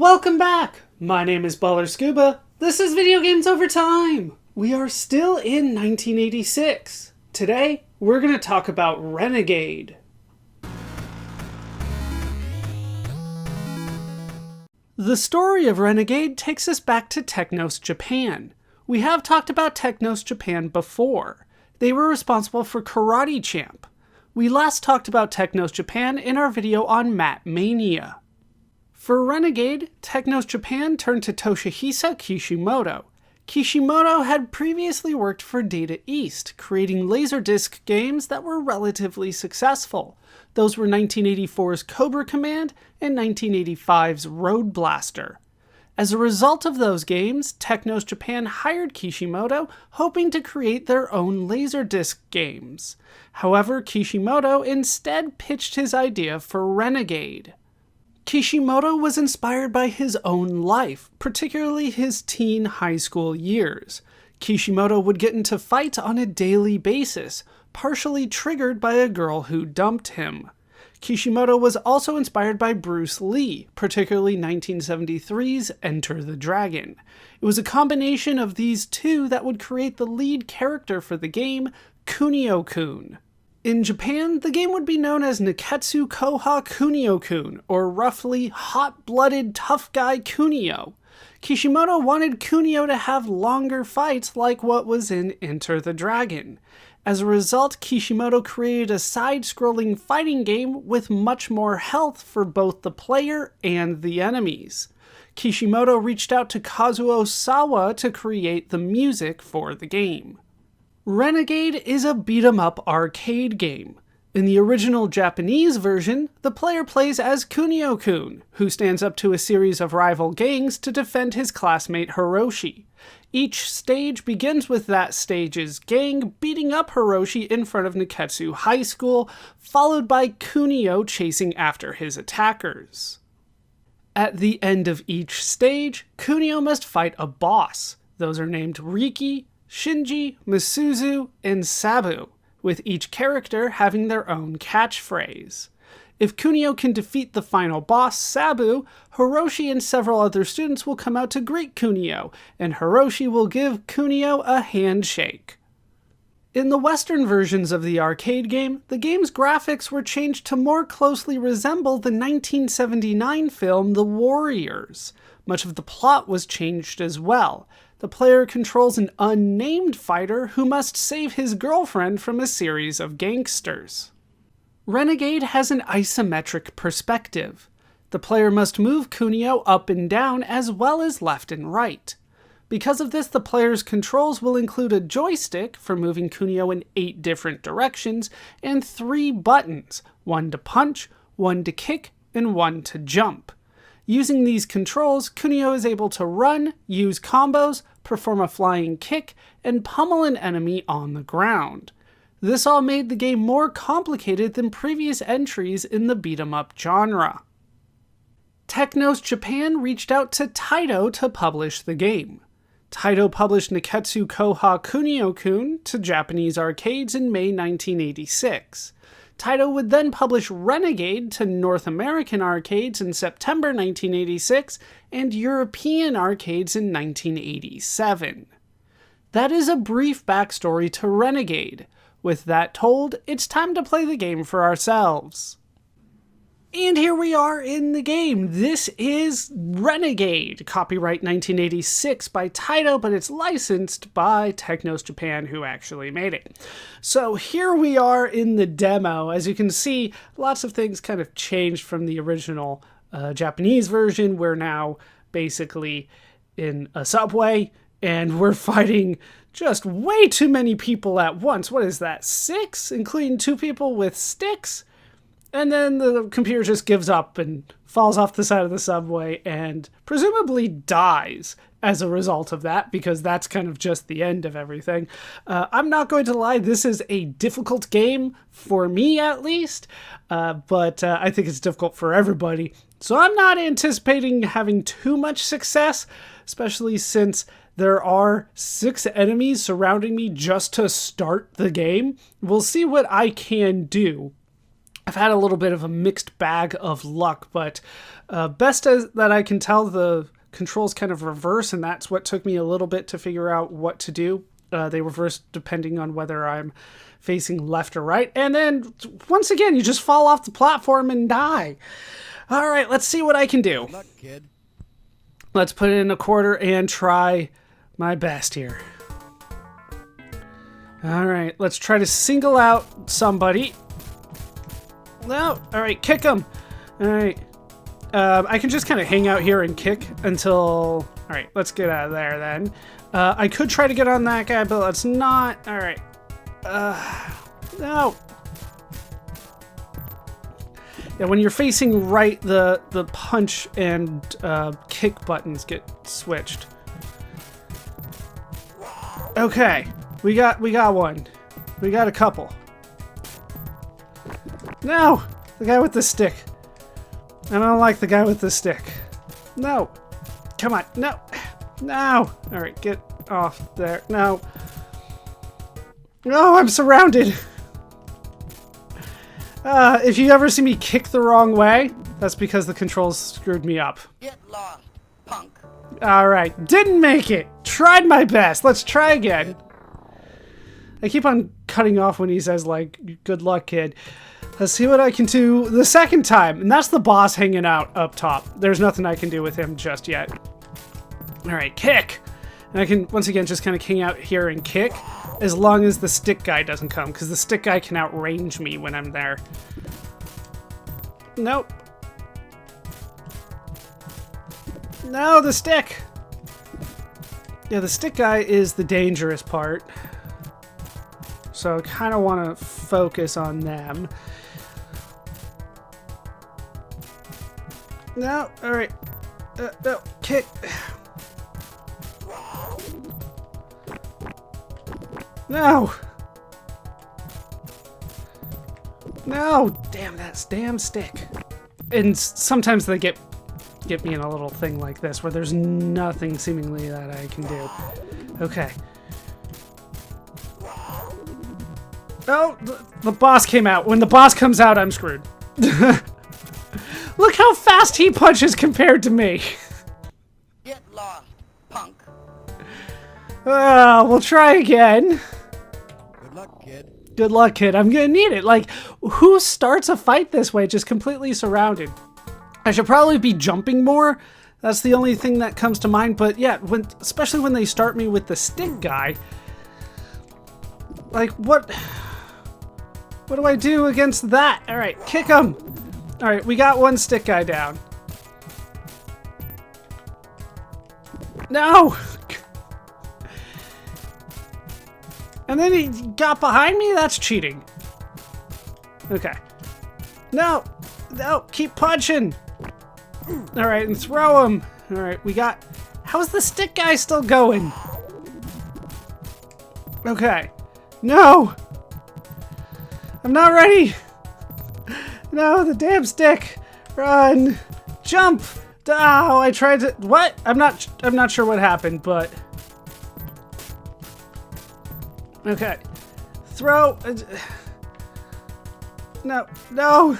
Welcome back! My name is Baller Scuba. This is Video Games Over Time. We are still in 1986. Today, we're going to talk about Renegade. The story of Renegade takes us back to Technos Japan. We have talked about Technos Japan before. They were responsible for Karate Champ. We last talked about Technos Japan in our video on Mat Mania. For Renegade, Technos Japan turned to Yoshihisa Kishimoto. Kishimoto had previously worked for Data East, creating Laserdisc games that were relatively successful. Those were 1984's Cobra Command and 1985's Road Blaster. As a result of those games, Technos Japan hired Kishimoto, hoping to create their own Laserdisc games. However, Kishimoto instead pitched his idea for Renegade. Kishimoto was inspired by his own life, particularly his teen high school years. Kishimoto would get into fights on a daily basis, partially triggered by a girl who dumped him. Kishimoto was also inspired by Bruce Lee, particularly 1973's Enter the Dragon. It was a combination of these two that would create the lead character for the game, Kunio-kun. In Japan, the game would be known as Neketsu Koha Kunio-kun, or roughly hot-blooded tough guy Kunio. Kishimoto wanted Kunio to have longer fights like what was in Enter the Dragon. As a result, Kishimoto created a side-scrolling fighting game with much more health for both the player and the enemies. Kishimoto reached out to Kazuo Sawa to create the music for the game. Renegade is a beat-em-up arcade game. In the original Japanese version, the player plays as Kunio-kun, who stands up to a series of rival gangs to defend his classmate Hiroshi. Each stage begins with that stage's gang beating up Hiroshi in front of Neketsu High School, followed by Kunio chasing after his attackers. At the end of each stage, Kunio must fight a boss. Those are named Riki, Shinji, Misuzu, and Sabu, with each character having their own catchphrase. If Kunio can defeat the final boss, Sabu, Hiroshi and several other students will come out to greet Kunio, and Hiroshi will give Kunio a handshake. In the Western versions of the arcade game, the game's graphics were changed to more closely resemble the 1979 film The Warriors. Much of the plot was changed as well. The player controls an unnamed fighter who must save his girlfriend from a series of gangsters. Renegade has an isometric perspective. The player must move Kunio up and down as well as left and right. Because of this, the player's controls will include a joystick for moving Kunio in 8 different directions and 3 buttons, one to punch, one to kick, and one to jump. Using these controls, Kunio is able to run, use combos, perform a flying kick, and pummel an enemy on the ground. This all made the game more complicated than previous entries in the beat-em-up genre. Technos Japan reached out to Taito to publish the game. Taito published Neketsu Koha Kunio-kun to Japanese arcades in May 1986. Taito would then publish Renegade to North American arcades in September 1986 and European arcades in 1987. That is a brief backstory to Renegade. With that told, it's time to play the game for ourselves. And here we are in the game. This is Renegade, copyright 1986 by Taito, but it's licensed by Technos Japan, who actually made it. So here we are in the demo. As you can see, lots of things kind of changed from the original Japanese version. We're now basically in a subway, and we're fighting just way too many people at once. What is that, 6? Including 2 people with sticks? And then the computer just gives up and falls off the side of the subway and presumably dies as a result of that, because that's kind of just the end of everything. I'm not going to lie, this is a difficult game, for me at least, but I think it's difficult for everybody. So I'm not anticipating having too much success, especially since there are 6 enemies surrounding me just to start the game. We'll see what I can do. I've had a little bit of a mixed bag of luck, but best as that I can tell, the controls kind of reverse, and that's what took me a little bit to figure out what to do. They reverse depending on whether I'm facing left or right. And then, once again, you just fall off the platform and die. All right, let's see what I can do. Good luck, kid. Let's put in a quarter and try my best here. All right, let's try to single out somebody. No, all right, kick him. All right. I can just kind of hang out here and kick until... All right, let's get out of there then. I could try to get on that guy, but let's not. All right. No. Yeah, when you're facing right, the punch and kick buttons get switched. Okay, we got one. We got a couple. No, the guy with the stick. I don't like the guy with the stick. No, come on, no, no. All right, get off there. No. No, I'm surrounded. If you ever see me kick the wrong way, that's because the controls screwed me up. Get lost, punk. Alright, didn't make it. Tried my best. Let's try again. I keep on cutting off when he says, like, good luck, kid. Let's see what I can do the second time. And that's the boss hanging out up top. There's nothing I can do with him just yet. Alright, kick. And I can, once again, just kind of hang out here and kick. As long as the stick guy doesn't come, because the stick guy can outrange me when I'm there. Nope. No, the stick! Yeah, the stick guy is the dangerous part. So I kind of want to focus on them. No, alright. No, kick. No! No! Damn, that's damn stick. And sometimes they get me in a little thing like this where there's nothing seemingly that I can do. Okay. Oh, the boss came out. When the boss comes out, I'm screwed. Look how fast he punches compared to me. Get lost, punk. We'll try again. Good luck, kid. Good luck, kid. I'm gonna need it. Like, who starts a fight this way, just completely surrounded? I should probably be jumping more. That's the only thing that comes to mind. But yeah, especially when they start me with the stick guy. Like, what do I do against that? All right, kick him. All right, we got one stick guy down. No. And then he got behind me? That's cheating. Okay. No! No! Keep punching! Alright, and throw him! Alright, we got... How's the stick guy still going? Okay. No! I'm not ready! No, the damn stick! Run! Jump! Oh, I tried to... What? I'm not sure what happened, but... Okay. Throw. No, no.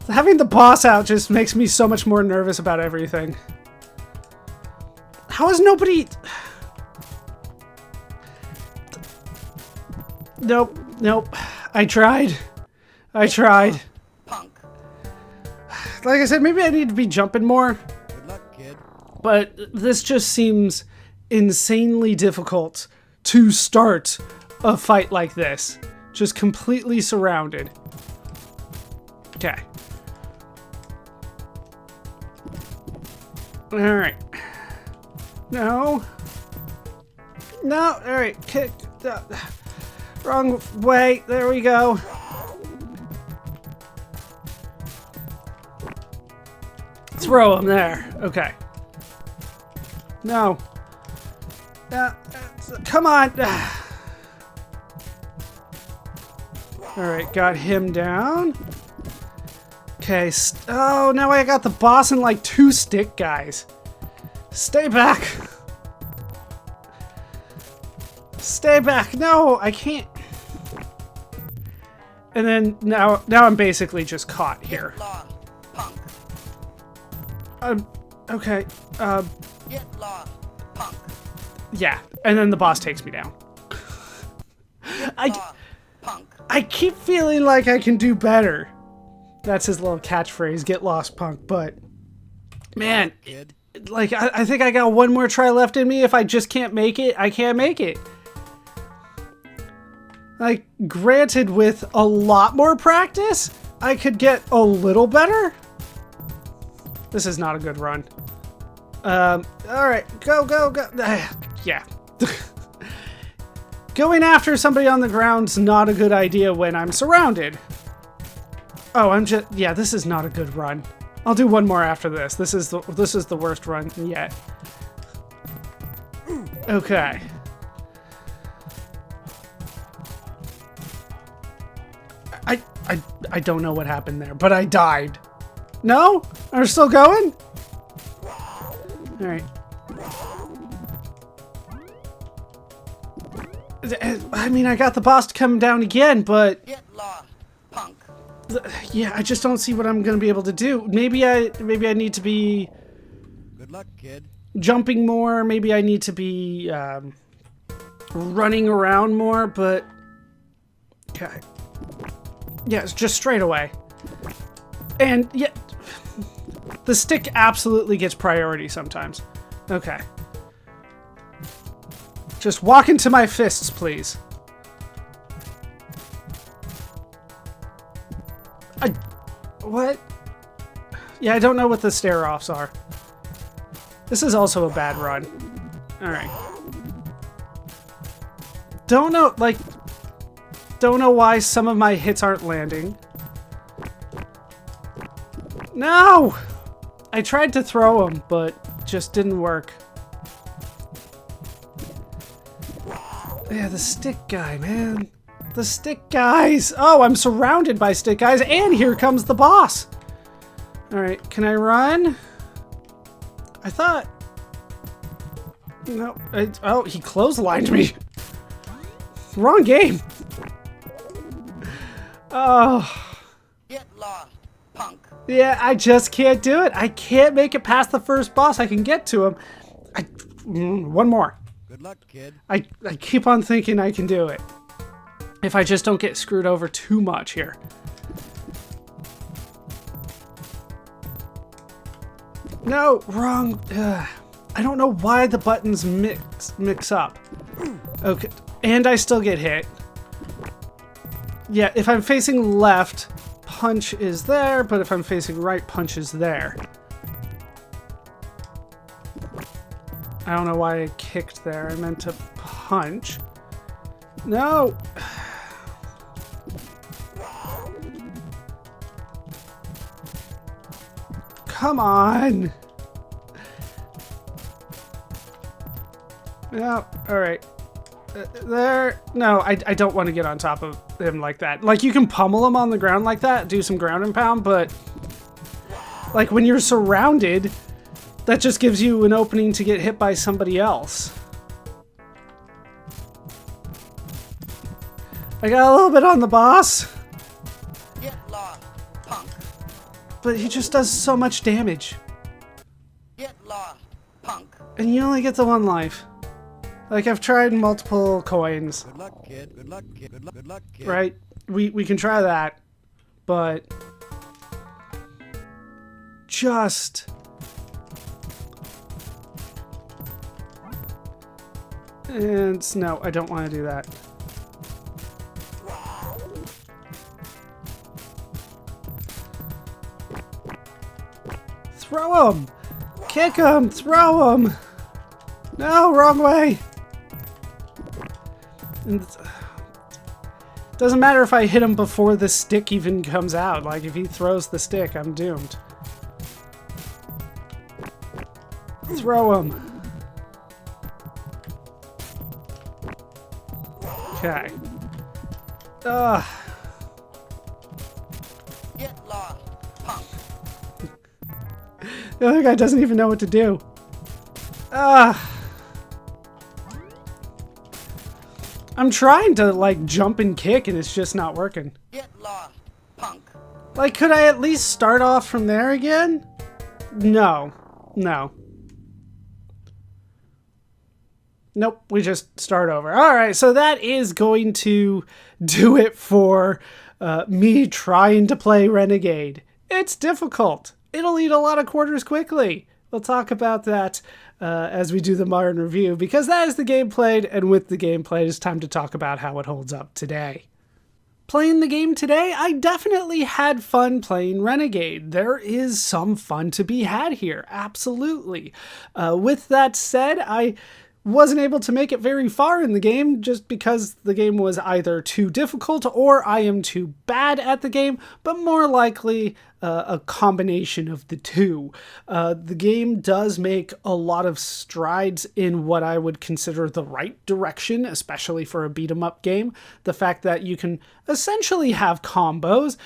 Having the boss out just makes me so much more nervous about everything. How is nobody... Nope, nope. I tried. Punk. Like I said, maybe I need to be jumping more. Good luck, kid. But this just seems insanely difficult to start a fight like this. Just completely surrounded. Okay. Alright. No. No. Alright. Kick. Wrong way. There we go. Throw him there. Okay. No. Come on. Alright, got him down. Okay. Oh, now I got the boss and like 2 stick guys. Stay back. Stay back. No, I can't. And then now I'm basically just caught here. Get lost, punk. Okay. Get lost, punk. Yeah. And then the boss takes me down. Lost, punk. I keep feeling like I can do better. That's his little catchphrase, get lost, punk. But, man, Kid. like, I think I got one more try left in me. If I just can't make it, I can't make it. Like, granted, with a lot more practice, I could get a little better. This is not a good run. Alright, go. Yeah. Going after somebody on the ground's not a good idea when I'm surrounded. Oh, yeah, this is not a good run. I'll do one more after this. This is the worst run yet. Okay. I don't know what happened there, but I died. No? Are we still going? Alright. I mean, I got the boss to come down again, but... Get lost, punk. Yeah, I just don't see what I'm gonna be able to do. Maybe I need to be... Good luck, kid. jumping more. Maybe I need to be running around more, but... Okay. Yeah, it's just straight away. And, yeah... The stick absolutely gets priority sometimes. Okay. Just walk into my fists, please. What? Yeah, I don't know what the stare-offs are. This is also a bad run. Alright. Don't know why some of my hits aren't landing. No! I tried to throw them, but just didn't work. Yeah, the stick guy, man. The stick guys. Oh, I'm surrounded by stick guys, and here comes the boss. Alright, can I run? I thought... No. Oh, he clotheslined me. Wrong game. Oh. Get lost, punk. Yeah, I just can't do it. I can't make it past the first boss. I can get to him. One more. Good luck, kid. I keep on thinking I can do it. If I just don't get screwed over too much here. No, wrong. I don't know why the buttons mix up. Okay, and I still get hit. Yeah, if I'm facing left, punch is there, but if I'm facing right, punch is there. I don't know why I kicked there. I meant to punch. No! Come on! No, alright. There. No, I don't want to get on top of him like that. Like, you can pummel him on the ground like that, do some ground and pound, but... Like, when you're surrounded, that just gives you an opening to get hit by somebody else. I got a little bit on the boss. Get lost, punk. But he just does so much damage. Get lost, punk. And you only get the one life. Like, I've tried multiple coins. Good luck, kid. Good luck, kid. Good luck, kid. Right? We can try that. But... Just... And no, I don't want to do that. Throw him! Kick him! Throw him! No, wrong way! And doesn't matter if I hit him before the stick even comes out. Like, if he throws the stick, I'm doomed. Throw him! Okay. Ugh. Get lost, punk. The other guy doesn't even know what to do. I'm trying to, like, jump and kick, and it's just not working. Get lost, punk. Like, could I at least start off from there again? No. Nope, we just start over. All right, so that is going to do it for me trying to play Renegade. It's difficult. It'll eat a lot of quarters quickly. We'll talk about that as we do the modern review, because that is the game played, and with the game played, it's time to talk about how it holds up today. Playing the game today, I definitely had fun playing Renegade. There is some fun to be had here, absolutely. With that said, I wasn't able to make it very far in the game just because the game was either too difficult or I am too bad at the game, but more likely a combination of the two. The game does make a lot of strides in what I would consider the right direction, especially for a beat-em-up game. The fact that you can essentially have combos.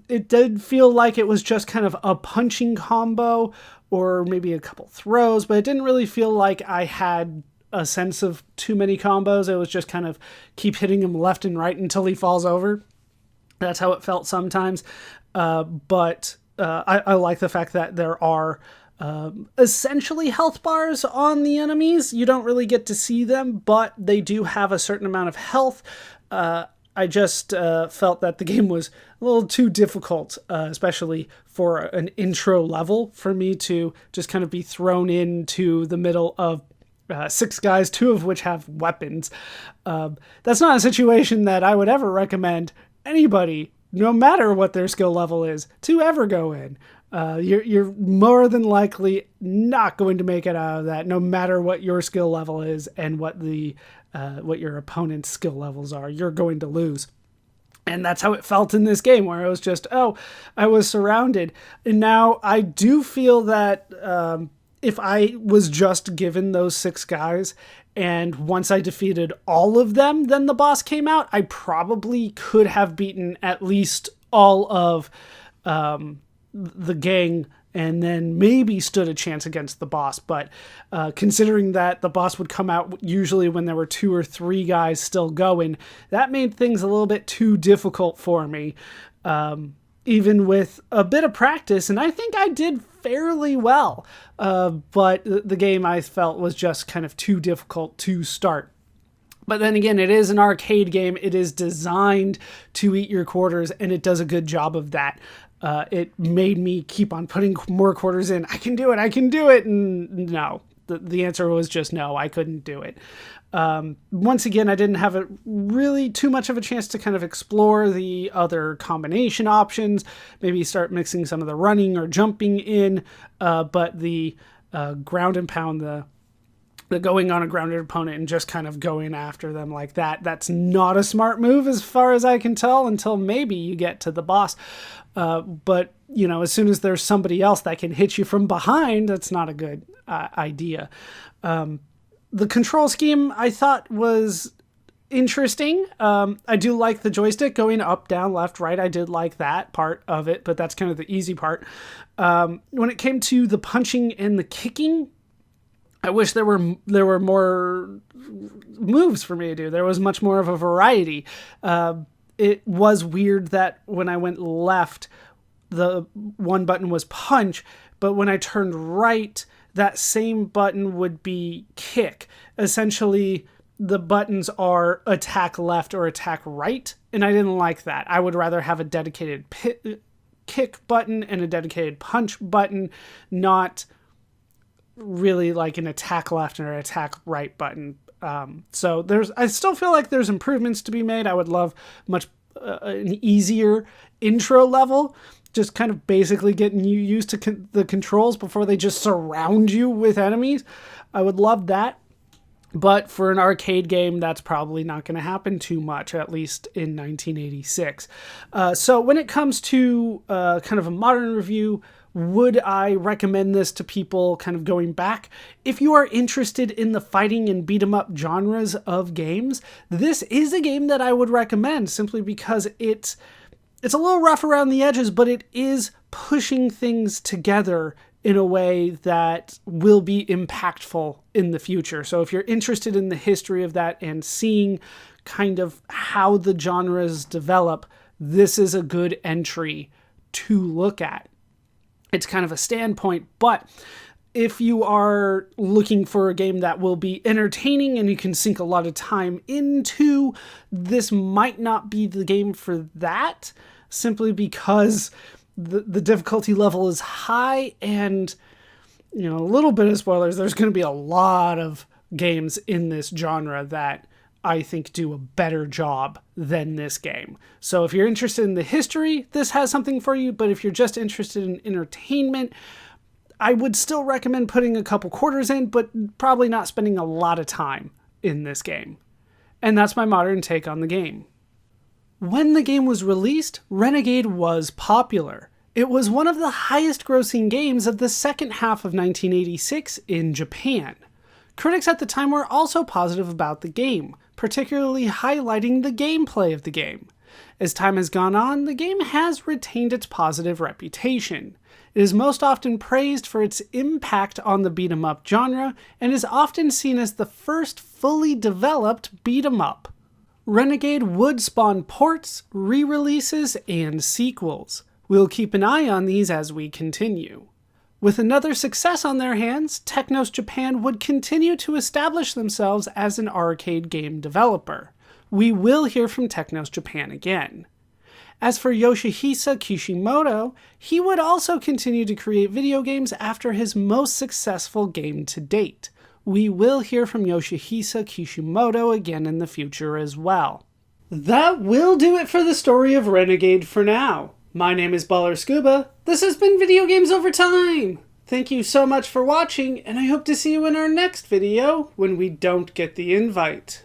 It did feel like it was just kind of a punching combo or maybe a couple throws, but it didn't really feel like I had a sense of too many combos. It was just kind of keep hitting him left and right until he falls over. That's how it felt sometimes. But I like the fact that there are essentially health bars on the enemies. You don't really get to see them, but they do have a certain amount of health. I just felt that the game was a little too difficult, especially for an intro level, for me to just kind of be thrown into the middle of 6 guys, 2 of which have weapons. That's not a situation that I would ever recommend anybody, no matter what their skill level is, to ever go in. You're more than likely not going to make it out of that, no matter what your skill level is and what your opponent's skill levels are. You're going to lose. And that's how it felt in this game, where it was just, I was surrounded. And now I do feel that if I was just given those 6 guys, and once I defeated all of them, then the boss came out, I probably could have beaten at least all of the gang, and then maybe stood a chance against the boss. But considering that the boss would come out usually when there were 2 or 3 guys still going, that made things a little bit too difficult for me. Even with a bit of practice, and I think I did fairly well. But the game, I felt, was just kind of too difficult to start. But then again, it is an arcade game. It is designed to eat your quarters, and it does a good job of that. It made me keep on putting more quarters in. I can do it. And no, the answer was just no, I couldn't do it. Once again, I didn't have really too much of a chance to kind of explore the other combination options, maybe start mixing some of the running or jumping in, but the ground and pound, the going on a grounded opponent and just kind of going after them like that's not a smart move as far as I can tell, until maybe you get to the boss. But, as soon as there's somebody else that can hit you from behind, that's not a good idea. The control scheme I thought was interesting. I do like the joystick going up, down, left, right. I did like that part of it, but that's kind of the easy part. When it came to the punching and the kicking, I wish there were more moves for me to do. There was much more of a variety. It was weird that when I went left, the one button was punch, but when I turned right, that same button would be kick. Essentially, the buttons are attack left or attack right, and I didn't like that. I would rather have a dedicated kick button and a dedicated punch button, not really like an attack left or attack right button. So I still feel like there's improvements to be made. I would love much an easier intro level, just kind of basically getting you used to the controls before they just surround you with enemies. I would love that. But for an arcade game, that's probably not going to happen too much, at least in 1986. So when it comes to kind of a modern review, would I recommend this to people kind of going back? If you are interested in the fighting and beat 'em up genres of games, this is a game that I would recommend, simply because it's a little rough around the edges, but it is pushing things together in a way that will be impactful in the future. So if you're interested in the history of that and seeing kind of how the genres develop, this is a good entry to look at. It's kind of a standpoint, but if you are looking for a game that will be entertaining and you can sink a lot of time into, this might not be the game for that, simply because the difficulty level is high and, a little bit of spoilers, there's going to be a lot of games in this genre that I think do a better job than this game. So if you're interested in the history, this has something for you, but if you're just interested in entertainment, I would still recommend putting a couple quarters in, but probably not spending a lot of time in this game. And that's my modern take on the game. When the game was released, Renegade was popular. It was one of the highest grossing games of the second half of 1986 in Japan. Critics at the time were also positive about the game, particularly highlighting the gameplay of the game. As time has gone on, the game has retained its positive reputation. It is most often praised for its impact on the beat-em-up genre, and is often seen as the first fully developed beat-em-up. Renegade would spawn ports, re-releases, and sequels. We'll keep an eye on these as we continue. With another success on their hands, Technos Japan would continue to establish themselves as an arcade game developer. We will hear from Technos Japan again. As for Yoshihisa Kishimoto, he would also continue to create video games after his most successful game to date. We will hear from Yoshihisa Kishimoto again in the future as well. That will do it for the story of Renegade for now. My name is Baller Scuba. This has been Video Games Over Time. Thank you so much for watching, and I hope to see you in our next video when we don't get the invite.